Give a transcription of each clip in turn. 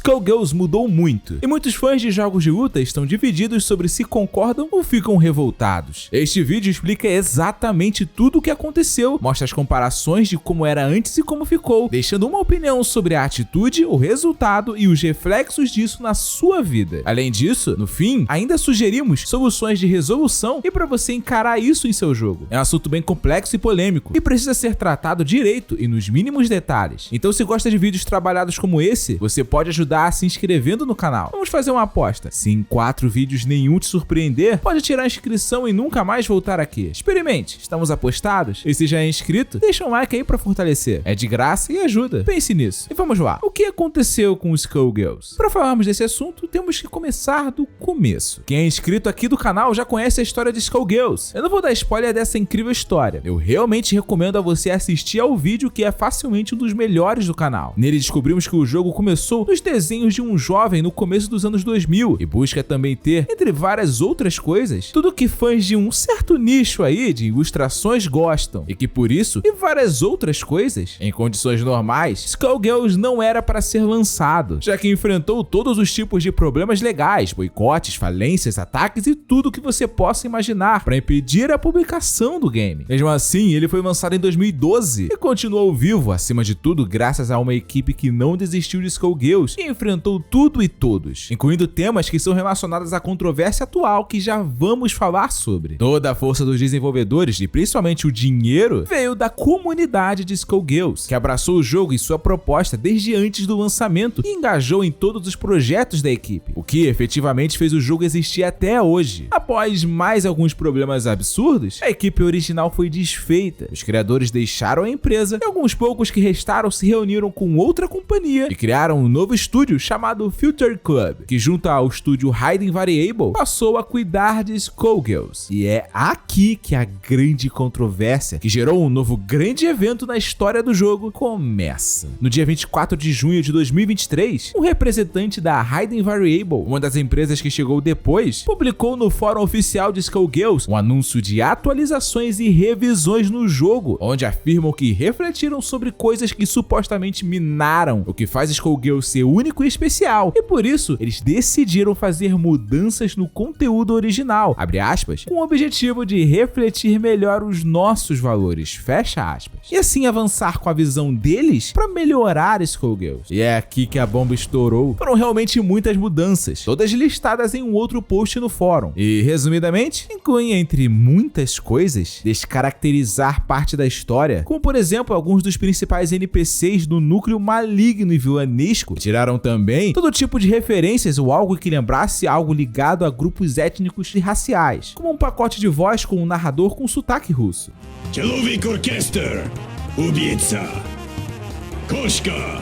Skullgirls mudou muito, e muitos fãs de jogos de luta estão divididos sobre se concordam ou ficam revoltados. Este vídeo explica exatamente tudo o que aconteceu, mostra as comparações de como era antes e como ficou, deixando uma opinião sobre a atitude, o resultado e os reflexos disso na sua vida. Além disso, no fim, ainda sugerimos soluções de resolução e para você encarar isso em seu jogo. É um assunto bem complexo e polêmico, e precisa ser tratado direito e nos mínimos detalhes. Então, se gosta de vídeos trabalhados como esse, você pode ajudar se inscrevendo no canal. Vamos fazer uma aposta. Se em 4 vídeos nenhum te surpreender, pode tirar a inscrição e nunca mais voltar aqui. Experimente. Estamos apostados? E se já é inscrito, deixa um like aí pra fortalecer. É de graça e ajuda. Pense nisso. E vamos lá. O que aconteceu com os Skullgirls? Para falarmos desse assunto, temos que começar do começo. Quem é inscrito aqui do canal já conhece a história de Skullgirls. Eu não vou dar spoiler dessa incrível história. Eu realmente recomendo a você assistir ao vídeo, que é facilmente um dos melhores do canal. Nele descobrimos que o jogo começou nos desenhos de um jovem no começo dos anos 2000 e busca também ter, entre várias outras coisas, tudo que fãs de um certo nicho aí de ilustrações gostam, e que por isso e várias outras coisas, em condições normais, Skullgirls não era para ser lançado, já que enfrentou todos os tipos de problemas legais, boicotes, falências, ataques e tudo que você possa imaginar para impedir a publicação do game. Mesmo assim, ele foi lançado em 2012 e continuou vivo, acima de tudo, graças a uma equipe que não desistiu de Skullgirls e enfrentou tudo e todos, incluindo temas que são relacionados à controvérsia atual que já vamos falar sobre. Toda a força dos desenvolvedores e principalmente o dinheiro veio da comunidade de Skullgirls, que abraçou o jogo e sua proposta desde antes do lançamento e engajou em todos os projetos da equipe, o que efetivamente fez o jogo existir até hoje. Após mais alguns problemas absurdos, a equipe original foi desfeita, os criadores deixaram a empresa e alguns poucos que restaram se reuniram com outra companhia e criaram um novo estúdio chamado Future Club, que junto ao estúdio Hidden Variable passou a cuidar de Skullgirls. E é aqui que a grande controvérsia, que gerou um novo grande evento na história do jogo, começa. No dia 24 de junho de 2023, um representante da Hidden Variable, uma das empresas que chegou depois, publicou no fórum oficial de Skullgirls um anúncio de atualizações e revisões no jogo, onde afirmam que refletiram sobre coisas que supostamente minaram o que faz Skullgirls ser único e especial, e por isso eles decidiram fazer mudanças no conteúdo original, abre aspas, com o objetivo de refletir melhor os nossos valores, fecha aspas, e assim avançar com a visão deles para melhorar Skullgirls. E é aqui que a bomba estourou. Foram realmente muitas mudanças, todas listadas em um outro post no fórum, e resumidamente, incluem entre muitas coisas, descaracterizar parte da história, como por exemplo alguns dos principais NPCs do núcleo maligno e vilanesco. Tiraram também todo tipo de referências ou algo que lembrasse algo ligado a grupos étnicos e raciais, como um pacote de voz com um narrador com sotaque russo. Человек оркестр, убийца, кошка,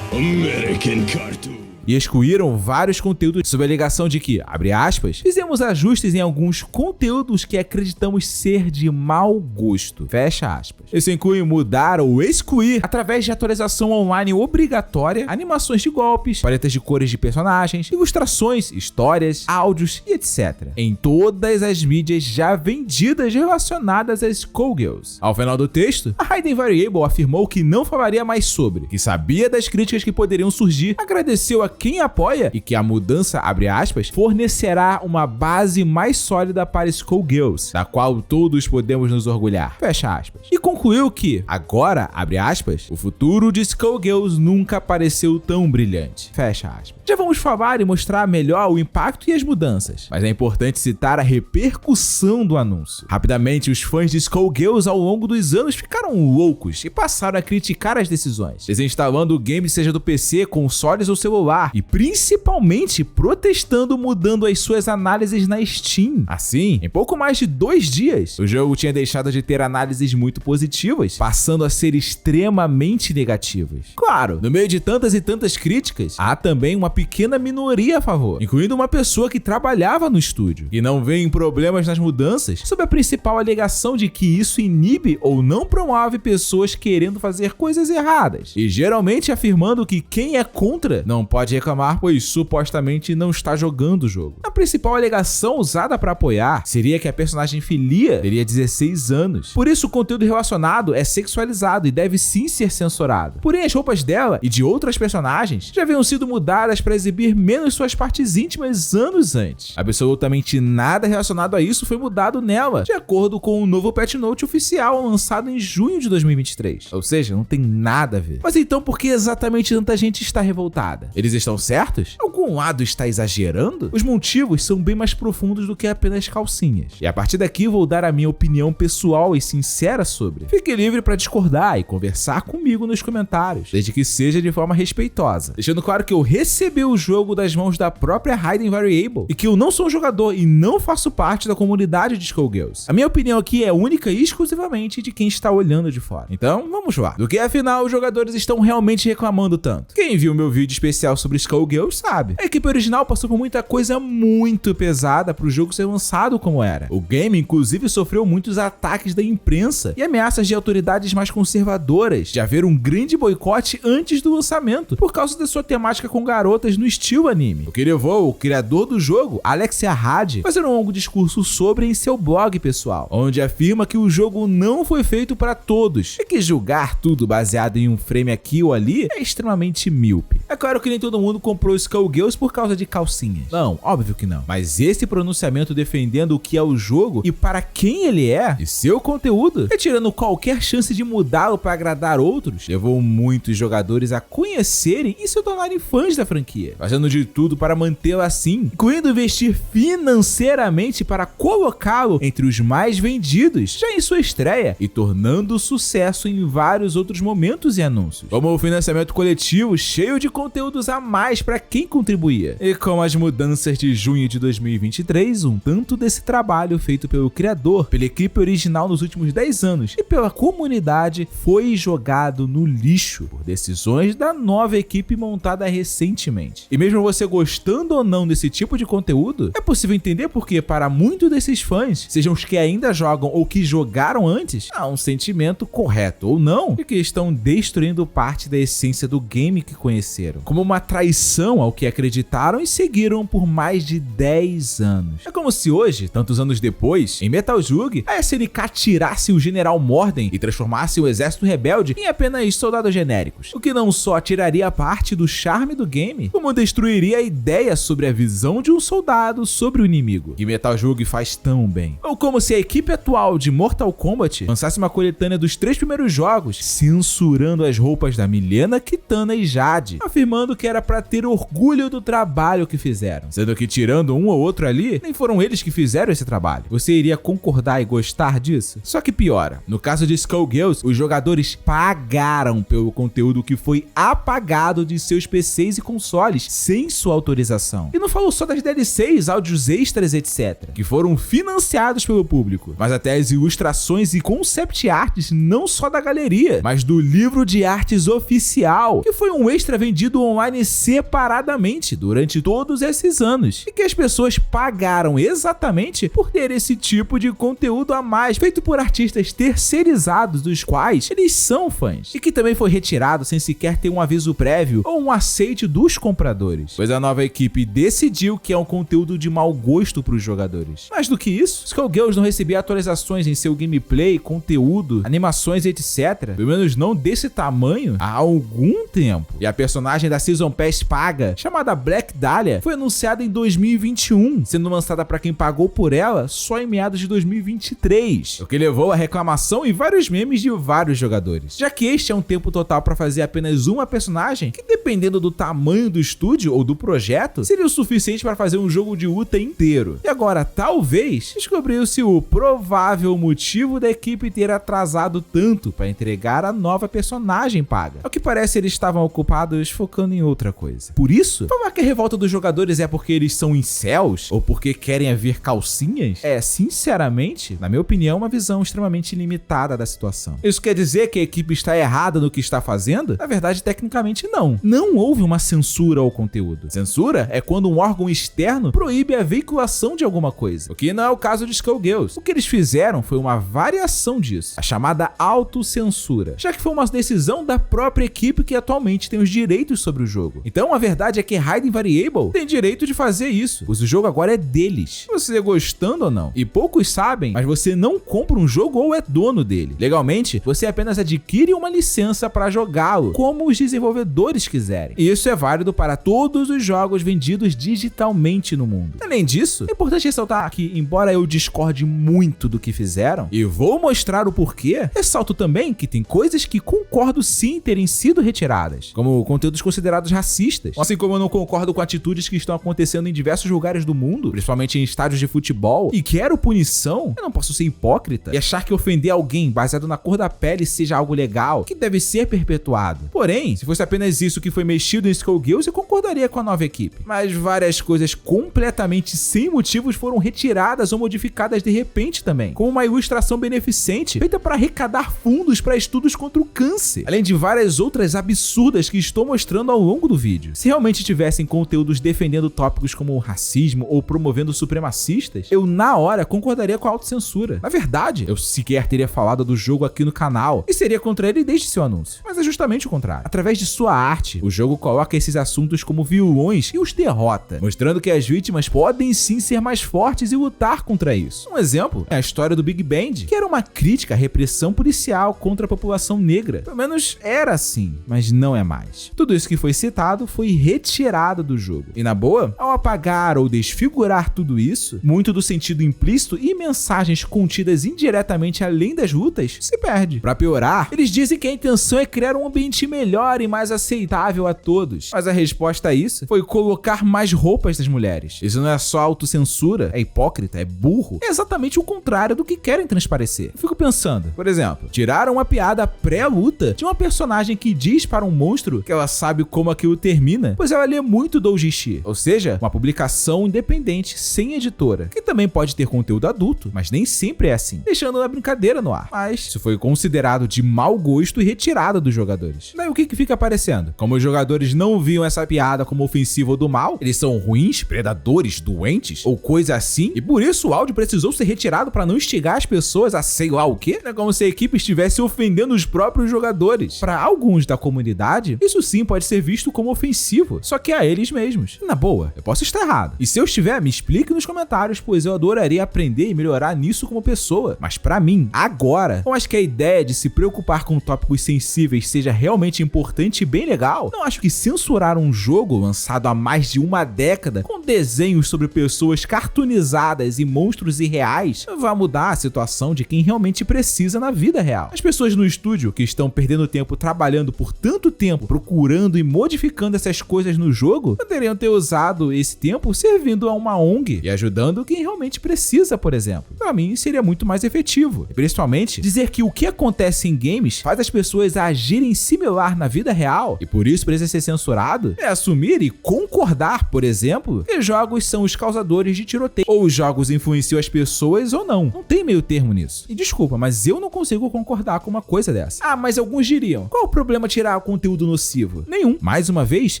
American Cartoon. E excluíram vários conteúdos sob a alegação de que, abre aspas, fizemos ajustes em alguns conteúdos que acreditamos ser de mau gosto, fecha aspas. Isso inclui mudar ou excluir, através de atualização online obrigatória, animações de golpes, paletas de cores de personagens, ilustrações, histórias, áudios e etc. em todas as mídias já vendidas relacionadas a Skullgirls. Ao final do texto, a Hidden Variable afirmou que não falaria mais sobre, que sabia das críticas que poderiam surgir, agradeceu a quem apoia e que a mudança, abre aspas, fornecerá uma base mais sólida para Skullgirls, da qual todos podemos nos orgulhar, fecha aspas. E concluiu que, agora, abre aspas, o futuro de Skullgirls nunca pareceu tão brilhante, fecha aspas. Já vamos falar e mostrar melhor o impacto e as mudanças, mas é importante citar a repercussão do anúncio. Rapidamente, os fãs de Skullgirls ao longo dos anos ficaram loucos e passaram a criticar as decisões, desinstalando o game seja do PC, consoles ou celular, e principalmente protestando mudando as suas análises na Steam. Assim, em pouco mais de 2 dias, o jogo tinha deixado de ter análises muito positivas, passando a ser extremamente negativas. Claro, no meio de tantas e tantas críticas, há também uma pequena minoria a favor, incluindo uma pessoa que trabalhava no estúdio, e não vê problemas nas mudanças, sob a principal alegação de que isso inibe ou não promove pessoas querendo fazer coisas erradas, e geralmente afirmando que quem é contra não pode pode reclamar, pois supostamente não está jogando o jogo. A principal alegação usada para apoiar seria que a personagem Filia teria 16 anos. Por isso, o conteúdo relacionado é sexualizado e deve sim ser censurado. Porém, as roupas dela e de outras personagens já haviam sido mudadas para exibir menos suas partes íntimas anos antes. Absolutamente nada relacionado a isso foi mudado nela, de acordo com o novo patch note oficial lançado em junho de 2023. Ou seja, não tem nada a ver. Mas então por que exatamente tanta gente está revoltada? Eles estão certos? Algum lado está exagerando? Os motivos são bem mais profundos do que apenas calcinhas. E a partir daqui vou dar a minha opinião pessoal e sincera sobre. Fique livre para discordar e conversar comigo nos comentários, desde que seja de forma respeitosa. Deixando claro que eu recebi o jogo das mãos da própria Hidden Variable e que eu não sou um jogador e não faço parte da comunidade de Skullgirls. A minha opinião aqui é única e exclusivamente de quem está olhando de fora. Então, vamos lá. Do que afinal os jogadores estão realmente reclamando tanto? Quem viu meu vídeo especial sobre Skullgirls sabe. A equipe original passou por muita coisa muito pesada para o jogo ser lançado como era. O game, inclusive, sofreu muitos ataques da imprensa e ameaças de autoridades mais conservadoras de haver um grande boicote antes do lançamento, por causa da sua temática com garotas no estilo anime. O que levou o criador do jogo, Alexia Had, a fazer um longo discurso sobre em seu blog pessoal, onde afirma que o jogo não foi feito para todos e que julgar tudo baseado em um frame aqui ou ali é extremamente míope. É claro que nem todo mundo comprou Skullgirls por causa de calcinhas. Não, óbvio que não. Mas esse pronunciamento defendendo o que é o jogo e para quem ele é e seu conteúdo, retirando qualquer chance de mudá-lo para agradar outros, levou muitos jogadores a conhecerem e se tornarem fãs da franquia, fazendo de tudo para mantê-la assim, incluindo investir financeiramente para colocá-lo entre os mais vendidos já em sua estreia e tornando sucesso em vários outros momentos e anúncios, como o financiamento coletivo cheio de conteúdos a mais para quem contribuía. E com as mudanças de junho de 2023, um tanto desse trabalho feito pelo criador, pela equipe original nos últimos 10 anos e pela comunidade foi jogado no lixo por decisões da nova equipe montada recentemente. E mesmo você gostando ou não desse tipo de conteúdo, é possível entender porque para muitos desses fãs, sejam os que ainda jogam ou que jogaram antes, há um sentimento correto ou não de que estão destruindo parte da essência do game que conheceram, como uma traição ao que acreditaram e seguiram por mais de 10 anos. É como se hoje, tantos anos depois, em Metal Slug, a SNK tirasse o General Morden e transformasse o exército rebelde em apenas soldados genéricos, o que não só tiraria parte do charme do game, como destruiria a ideia sobre a visão de um soldado sobre o inimigo, que Metal Slug faz tão bem. Ou como se a equipe atual de Mortal Kombat lançasse uma coletânea dos 3 primeiros jogos, censurando as roupas da Mileena, Kitana e Jade, afirmando que era pra ter orgulho do trabalho que fizeram, sendo que tirando um ou outro ali, nem foram eles que fizeram esse trabalho. Você iria concordar e gostar disso? Só que piora. No caso de Skullgirls, os jogadores pagaram pelo conteúdo que foi apagado de seus PCs e consoles sem sua autorização. E não falo só das DLCs, áudios extras, etc., que foram financiados pelo público, mas até as ilustrações e concept arts não só da galeria, mas do livro de artes oficial, que foi um extra vendido online separadamente durante todos esses anos, e que as pessoas pagaram exatamente por ter esse tipo de conteúdo a mais, feito por artistas terceirizados dos quais eles são fãs, e que também foi retirado sem sequer ter um aviso prévio ou um aceite dos compradores, pois a nova equipe decidiu que é um conteúdo de mau gosto para os jogadores. Mais do que isso, Skullgirls não recebia atualizações em seu gameplay, conteúdo, animações, etc., pelo menos não desse tamanho, há algum tempo. E a personagem da Season Pass paga, chamada Black Dahlia, foi anunciada em 2021, sendo lançada para quem pagou por ela só em meados de 2023, o que levou a reclamação e vários memes de vários jogadores, já que este é um tempo total para fazer apenas uma personagem que, dependendo do tamanho do estúdio ou do projeto, seria o suficiente para fazer um jogo de luta inteiro. E agora, talvez, descobriu-se o provável motivo da equipe ter atrasado tanto para entregar a nova personagem paga. Ao que parece, eles estavam ocupados focando em outra coisa. Por isso, falar que a revolta dos jogadores é porque eles são incels ou porque querem ver calcinhas é, sinceramente, na minha opinião, uma visão extremamente limitada da situação. Isso quer dizer que a equipe está errada no que está fazendo? Na verdade, tecnicamente não. Não houve uma censura ao conteúdo. Censura é quando um órgão externo proíbe a veiculação de alguma coisa, o que não é o caso de Skullgirls. O que eles fizeram foi uma variação disso, a chamada autocensura, já que foi uma decisão da própria equipe que atualmente tem os direitos sobre o jogo. Então a verdade é que Hidden Variable tem direito de fazer isso, pois o jogo agora é deles, você gostando ou não. E poucos sabem, mas você não compra um jogo ou é dono dele. Legalmente, você apenas adquire uma licença para jogá-lo, como os desenvolvedores quiserem. E isso é válido para todos os jogos vendidos digitalmente no mundo. Além disso, é importante ressaltar que, embora eu discorde muito do que fizeram, e vou mostrar o porquê, ressalto também que tem coisas que concordo sim terem sido retiradas, como conteúdos considerados racistas, assim como eu não concordo com atitudes que estão acontecendo em diversos lugares do mundo, principalmente em estádios de futebol, e quero punição. Eu não posso ser hipócrita e achar que ofender alguém baseado na cor da pele seja algo legal, que deve ser perpetuado. Porém, se fosse apenas isso que foi mexido em Skullgirls, eu concordaria com a nova equipe. Mas várias coisas completamente sem motivos foram retiradas ou modificadas de repente também, como uma ilustração beneficente feita para arrecadar fundos para estudos contra o câncer, além de várias outras absurdas que estou mostrando ao longo do vídeo. Se realmente tivessem conteúdos defendendo tópicos como racismo ou promovendo supremacistas, eu na hora concordaria com a autocensura. Na verdade, eu sequer teria falado do jogo aqui no canal e seria contra ele desde seu anúncio. Mas é justamente o contrário. Através de sua arte, o jogo coloca esses assuntos como vilões e os derrota, mostrando que as vítimas podem sim ser mais fortes e lutar contra isso. Um exemplo é a história do Big Band, que era uma crítica à repressão policial contra a população negra. Pelo menos era assim, mas não é mais. Tudo isso que foi citado foi retirado do jogo. E na boa, ao apagar ou desfigurar tudo isso, muito do sentido implícito e mensagens contidas indiretamente além das lutas se perde. Pra piorar, eles dizem que a intenção é criar um ambiente melhor e mais aceitável a todos. Mas a resposta a isso foi colocar mais roupas das mulheres. Isso não é só autocensura, é hipócrita, é burro. É exatamente o contrário do que querem transparecer. Eu fico pensando, por exemplo, tiraram uma piada pré-luta de uma personagem que diz para um monstro que ela sabe como aquilo termina, pois ela lê muito Doujinshi, ou seja, uma publicação independente, sem editora, que também pode ter conteúdo adulto, mas nem sempre é assim, deixando a brincadeira no ar. Mas isso foi considerado de mau gosto e retirado dos jogadores. Daí o que fica aparecendo? Como os jogadores não viam essa piada como ofensiva ou do mal, eles são ruins, predadores, doentes ou coisa assim, e por isso o áudio precisou ser retirado para não instigar as pessoas a sei lá o quê? É como se a equipe estivesse ofendendo os próprios jogadores. Para alguns da comunidade, isso sim pode ser visto como ofensivo, só que a eles mesmos. Na boa, eu posso estar errado. E se eu estiver, me explique nos comentários, pois eu adoraria aprender e melhorar nisso como pessoa. Mas para mim, agora, eu acho que a ideia de se preocupar com tópicos sensíveis seja realmente importante e bem legal, não acho que censurar um jogo lançado há mais de uma década, com desenhos sobre pessoas cartoonizadas e monstros irreais, vai mudar a situação de quem realmente precisa na vida real. As pessoas no estúdio que estão perdendo tempo trabalhando por tanto tempo, procurando e modificando essas coisas no jogo, poderiam ter usado esse tempo servindo a uma ONG e ajudando quem realmente precisa, por exemplo. Para mim, seria muito mais efetivo. E principalmente, dizer que o que acontece em games faz as pessoas agirem similar na vida real e por isso precisa ser censurado, é assumir e concordar, por exemplo, que jogos são os causadores de tiroteio, ou os jogos influenciam as pessoas ou não. Não tem meio termo nisso. E desculpa, mas eu não consigo concordar com uma coisa dessa. Ah, mas alguns diriam, qual o problema tirar o conteúdo nocivo? Nenhum. Mais uma vez,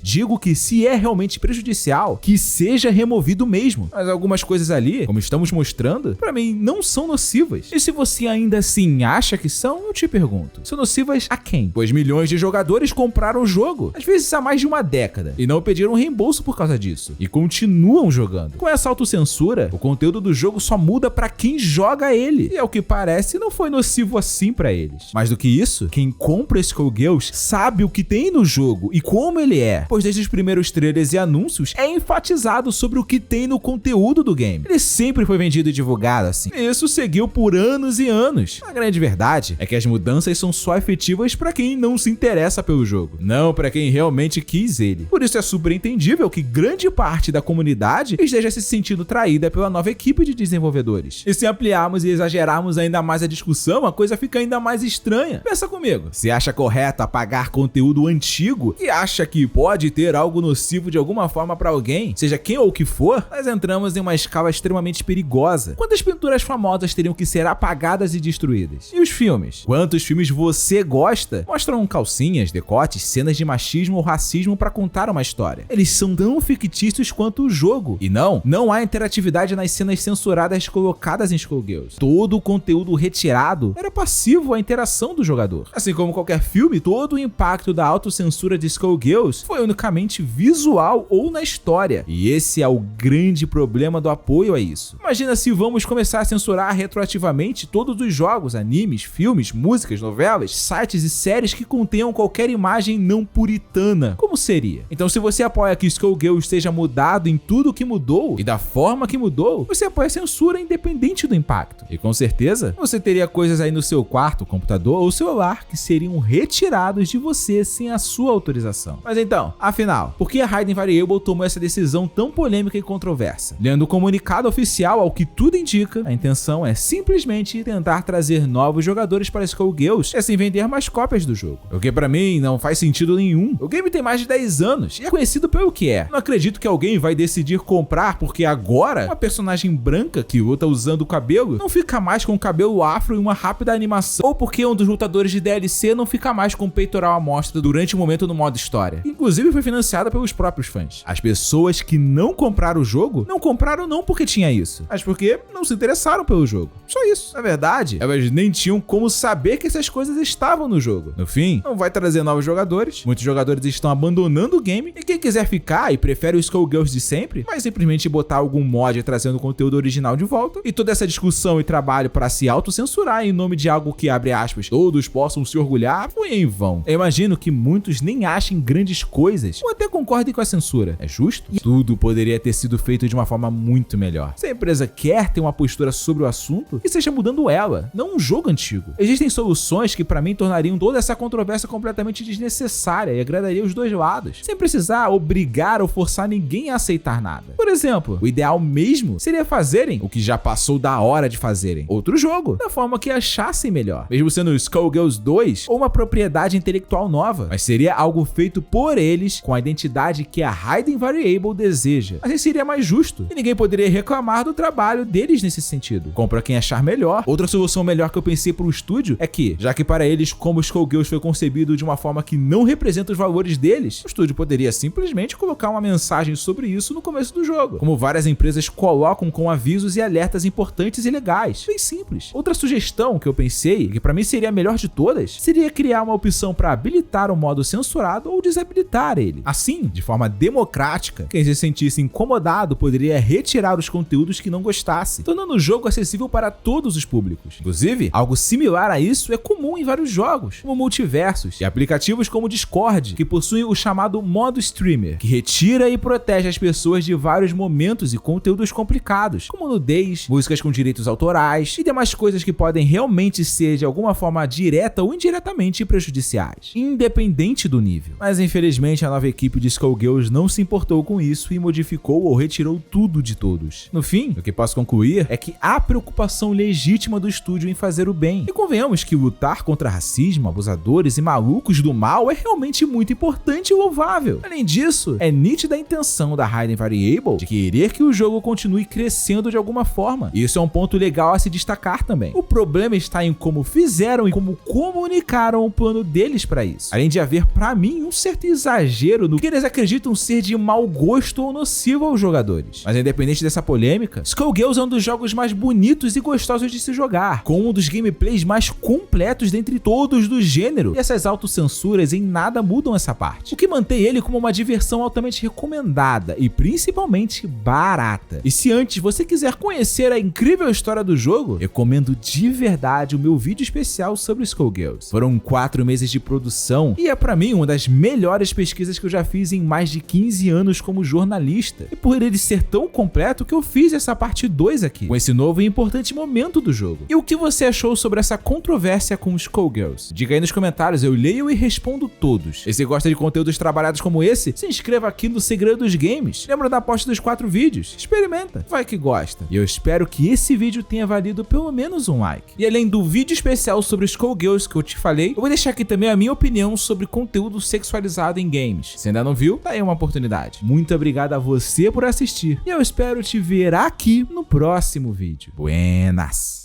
digo que se é realmente prejudicial, que seja removido mesmo. Mas algumas coisas ali, como estamos mostrando, pra mim não são nocivas. E se você ainda assim acha que são, eu te pergunto, são nocivas a quem? Pois milhões de jogadores compraram o jogo, às vezes há mais de uma década, e não pediram reembolso por causa disso, e continuam jogando. Com essa autocensura, o conteúdo do jogo só muda pra quem joga ele, e ao que parece não foi nocivo assim pra eles. Mais do que isso, quem compra Skullgirls sabe o que tem no jogo e como ele é, pois desde os primeiros trailers e anúncios é enfatizado sobre o que tem no conteúdo do game. Ele sempre foi vendido e divulgado assim, e isso seguiu por anos e anos. A grande verdade é que as mudanças são só efetivas pra quem não se interessa pelo jogo, não pra quem realmente quis ele. Por isso é super entendível que grande parte da comunidade esteja se sentindo traída pela nova equipe de desenvolvedores. E se ampliarmos e exagerarmos ainda mais a discussão, a coisa fica ainda mais estranha. Pensa comigo, se acha correto apagar conteúdo antigo e acha que pode ter algo nocivo de alguma forma pra alguém, seja quem ou o que for, nós entramos em uma escala extremamente perigosa. Quantas pinturas famosas teriam que ser apagadas e destruídas? E os filmes? Quantos filmes você gosta mostram calcinhas, decotes, cenas de machismo ou racismo pra contar uma história? Eles são tão fictícios quanto o jogo. E não há interatividade nas cenas censuradas colocadas em Skullgirls. Todo o conteúdo retirado era passivo à interação do jogador. Assim como qualquer filme, todo o impacto da autocensura de Skullgirls foi unicamente visual ou na história. E esse é o grande problema do apoio a isso. Imagina se vamos começar a censurar retroativamente todos os jogos, animes, filmes, músicas, novelas, sites e séries que contenham qualquer imagem não puritana. Como seria? Então, se você apoia que Skullgirls esteja mudado em tudo que mudou e da forma que mudou, você apoia a censura independente do impacto. E com certeza, você teria coisas aí no seu quarto, computador ou celular que seriam retirados de você sem a sua autorização. Mas então, afinal, por que a Hidden Variable tomou essa decisão tão polêmica e controversa? Lendo o comunicado oficial, ao que tudo indica, a intenção é simplesmente tentar trazer novos jogadores para Skullgirls e assim vender mais cópias do jogo. O que pra mim não faz sentido nenhum. O game tem mais de 10 anos e é conhecido pelo que é. Não acredito que alguém vai decidir comprar porque agora uma personagem branca que luta usando o cabelo não fica mais com o cabelo afro e uma rápida animação, ou porque um dos lutadores de DLC não fica mais com o peitoral à mostra durante o momento no modo história. Inclusive foi financiada pelos próprios fãs. As pessoas que não compraram o jogo, não compraram não porque tinha isso, mas porque não se interessaram pelo jogo. Só isso. Na verdade, elas nem tinham como saber que essas coisas estavam no jogo. No fim, não vai trazer novos jogadores, muitos jogadores estão abandonando o game, e quem quiser ficar e prefere o Skullgirls de sempre, vai simplesmente botar algum mod trazendo o conteúdo original de volta, e toda essa discussão e trabalho para se autocensurar em nome de algo que, abre aspas, todos possam se orgulhar, foi em vão. Eu imagino que muitos nem achem grandes coisas, ou até concordem com a censura. É justo? Tudo poderia ter sido feito de uma forma muito melhor. Se a empresa quer ter uma postura sobre o assunto, que seja mudando ela, não um jogo antigo. Existem soluções que para mim tornariam toda essa controvérsia completamente desnecessária e agradaria os dois lados, sem precisar obrigar ou forçar ninguém a aceitar nada. Por exemplo, o ideal mesmo seria fazerem o que já passou da hora de fazerem, outro jogo, da forma que achassem melhor, mesmo sendo o Skullgirls 2 ou uma propriedade intelectual nova, mas seria algo feito por eles com a identidade que a Hidden Variable deseja. Assim seria mais justo e ninguém poderia reclamar do trabalho deles nesse sentido. Compra quem achar melhor. Outra solução melhor que eu pensei pro estúdio é que, já que para eles como o Skullgirls foi concebido de uma forma que não representa os valores deles, o estúdio poderia simplesmente colocar uma mensagem sobre isso no começo do jogo, como várias empresas colocam com avisos e alertas importantes e legais. Bem simples. Outra sugestão que eu pensei, que para mim seria a melhor de todas, seria criar uma opção para habilitar o modo censurado ou desabilitar ele. Assim, de forma democrática, quem se sentisse incomodado poderia retirar os conteúdos que não gostasse, tornando o jogo acessível para todos os públicos. Inclusive, algo similar a isso é comum em vários jogos, como multiversos e aplicativos como o Discord, que possuem o chamado modo streamer, que retira e protege as pessoas de vários momentos e conteúdos complicados, como nudez, músicas com direitos autorais e demais coisas que podem realmente ser de alguma forma direta ou indiretamente prejudiciais, independente do nível. Mas infelizmente a nova equipe de Skullgirls não se importou com isso e modificou ou retirou tudo de todos. No fim, o que posso concluir é que há preocupação legítima do estúdio em fazer o bem. E convenhamos que lutar contra racismo, abusadores e malucos do mal é realmente muito importante e louvável. Além disso, é nítida a intenção da Hidden Variable de querer que o jogo continue crescendo de alguma forma. E isso é um ponto legal a se destacar também. O problema está em como fizeram e como comunicaram o plano deles para isso. Além de haver, para mim, um certo exagero no que eles acreditam ser de mau gosto ou nocivo aos jogadores. Mas independente dessa polêmica, Skullgirls é um dos jogos mais bonitos e gostosos de se jogar, com um dos gameplays mais completos dentre todos do gênero, e essas autocensuras em nada mudam essa parte, o que mantém ele como uma diversão altamente recomendada e principalmente barata. E se antes você quiser conhecer a incrível história do jogo, recomendo de verdade o meu vídeo especial sobre Skullgirls. Foram 4 meses de produção e é pra mim uma das melhores pesquisas que eu já fiz em mais de 15 anos como jornalista, e por ele ser tão completo que eu fiz essa parte 2 aqui, com esse novo e importante momento do jogo. E o que você achou sobre essa controvérsia com Skullgirls? Diga aí nos comentários, eu leio e respondo todos. E se gosta de conteúdos trabalhados como esse, se inscreva aqui no Segredo dos Games. Lembra da aposta dos 4 vídeos? Experimenta, vai que gosta. E eu espero que esse vídeo tenha valido pelo menos um like. E além do vídeo especial sobre Skullgirls que eu te falei, eu vou deixar aqui também a minha opinião sobre conteúdo sexualizado em games. Se ainda não viu, tá aí uma oportunidade. Muito obrigado a você por assistir e eu espero te ver aqui no próximo vídeo. Buenas!